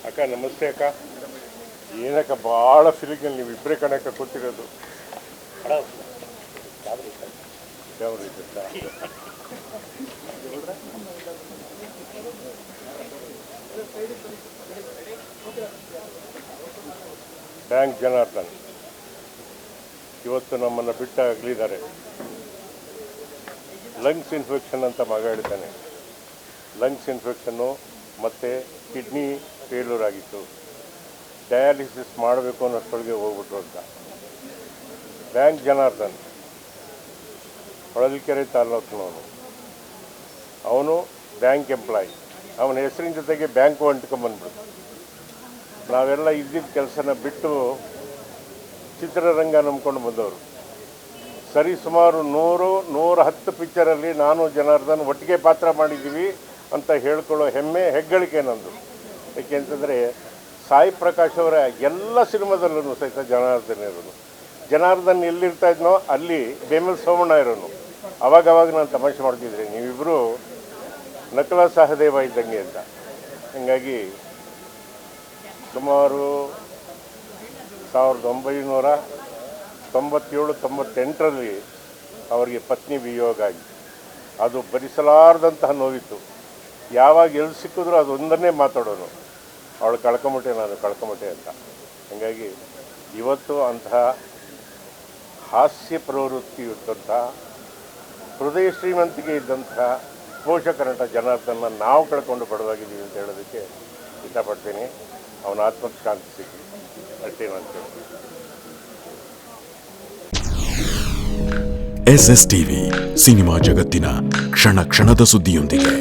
ಅಕ್ಕ ನಮಸ್ತೆ ಅಕ್ಕ. ಏನಕ್ಕ ಭಾಳ ಫೀಲಿಂಗಲ್ಲಿ ನೀವು ಇಬ್ಬರೇ ಕಣಕ್ಕ ಕೂತಿರೋದು. ಬ್ಯಾಂಕ್ ಜನಾರ್ದನ್ ಇವತ್ತು ನಮ್ಮನ್ನು ಬಿಟ್ಟು ಅಗಲಿದ್ದಾರೆ. ಲಂಗ್ಸ್ ಇನ್ಫೆಕ್ಷನ್ ಅಂತ ಮಗ ಹೇಳ್ತಾನೆ. ಲಂಗ್ಸ್ ಇನ್ಫೆಕ್ಷನ್ನು ಮತ್ತು ಕಿಡ್ನಿ ಫೇಲ್ಯೂರ್ ಆಗಿತ್ತು. ಡಯಾಲಿಸಿಸ್ ಮಾಡಬೇಕು ಅನ್ನೋಷ್ಟೊಳಗೆ ಹೋಗ್ಬಿಟ್ರು ಅಂತ. ಬ್ಯಾಂಕ್ ಜನಾರ್ದನ್ ಹೊಳಲ್ಕೆರೆ ತಾಲೂಕಿನವನು. ಅವನು ಬ್ಯಾಂಕ್ ಎಂಪ್ಲಾಯಿ. ಅವನ ಹೆಸರಿನ ಜೊತೆಗೆ ಬ್ಯಾಂಕು ಅಂಟ್ಕೊಂಬಂದ್ಬಿಡ್ತು. ನಾವೆಲ್ಲ ಇದ್ದಿದ್ದ ಕೆಲಸನ ಬಿಟ್ಟು ಚಿತ್ರರಂಗ ನಂಬ್ಕೊಂಡು ಬಂದವರು. ಸರಿ ಸುಮಾರು 110 ಪಿಕ್ಚರಲ್ಲಿ ನಾನು ಜನಾರ್ದನ್ ಒಟ್ಟಿಗೆ ಪಾತ್ರ ಮಾಡಿದ್ದೀವಿ ಅಂತ ಹೇಳ್ಕೊಳ್ಳೋ ಹೆಗ್ಗಳಿಕೆ ನಂದು. ಏಕೆಂತಂದರೆ ಸಾಯಿ ಪ್ರಕಾಶ್ ಅವರ ಎಲ್ಲ ಸಿನಿಮಾದಲ್ಲೂ ಸಹಿತ ಜನಾರ್ದನ್ ಎಲ್ಲಿರ್ತಾ ಇದ್ನೋ ಅಲ್ಲಿ ಬೇಮಲ್ ಸೋಮಣ್ಣ ಇರೋನು. ಅವಾಗವಾಗ ನಾನು ತಮಾಷೆ ಮಾಡ್ತಿದ್ದೆ, ನೀವಿಬ್ಬರು ನಕಲ ಸಹದೇವ ಇದ್ದಂಗೆ ಅಂತ. ಹೀಗಾಗಿ ಸುಮಾರು 1997-98ರಲ್ಲಿ ಅವರಿಗೆ ಪತ್ನಿ ವಿಯೋಗ ಆಗಿ ಅದು ಭರಿಸಲಾರದಂತಹ ನೋವಿತ್ತು. ಯಾವಾಗ ಎಲ್ಲಿ ಸಿಕ್ಕಿದ್ರು ಅದೊಂದನ್ನೇ ಮಾತಾಡೋನು, ಅವಳು ಕಳ್ಕೊಂಬಿಟ್ಟೆ ಅಂತ. ಹೀಗಾಗಿ ಇವತ್ತು ಅಂತಹ ಹಾಸ್ಯ ಪ್ರವೃತ್ತಿ ಇದ್ದಂತಹ ಹೃದಯ ಶ್ರೀಮಂತಿಕೆ ಇದ್ದಂತಹ ಪೋಷಕ ನಟ ಜನಾರ್ದನ್ನ ನಾವು ಕಳ್ಕೊಂಡು ಬಡವಾಗಿದ್ದೀವಿ ಅಂತ ಹೇಳೋದಕ್ಕೆ ಇಷ್ಟಪಡ್ತೀನಿ. ಅವನ ಆತ್ಮಕ್ಕೆ ಶಾಂತಿ ಸಿಗಲಿ ಅಷ್ಟೇ ನಾನು ಕೇಳ್ತೀನಿ. SSTV ಸಿನಿಮಾ ಜಗತ್ತಿನ ಕ್ಷಣ ಕ್ಷಣದ ಸುದ್ದಿಯೊಂದಿಗೆ.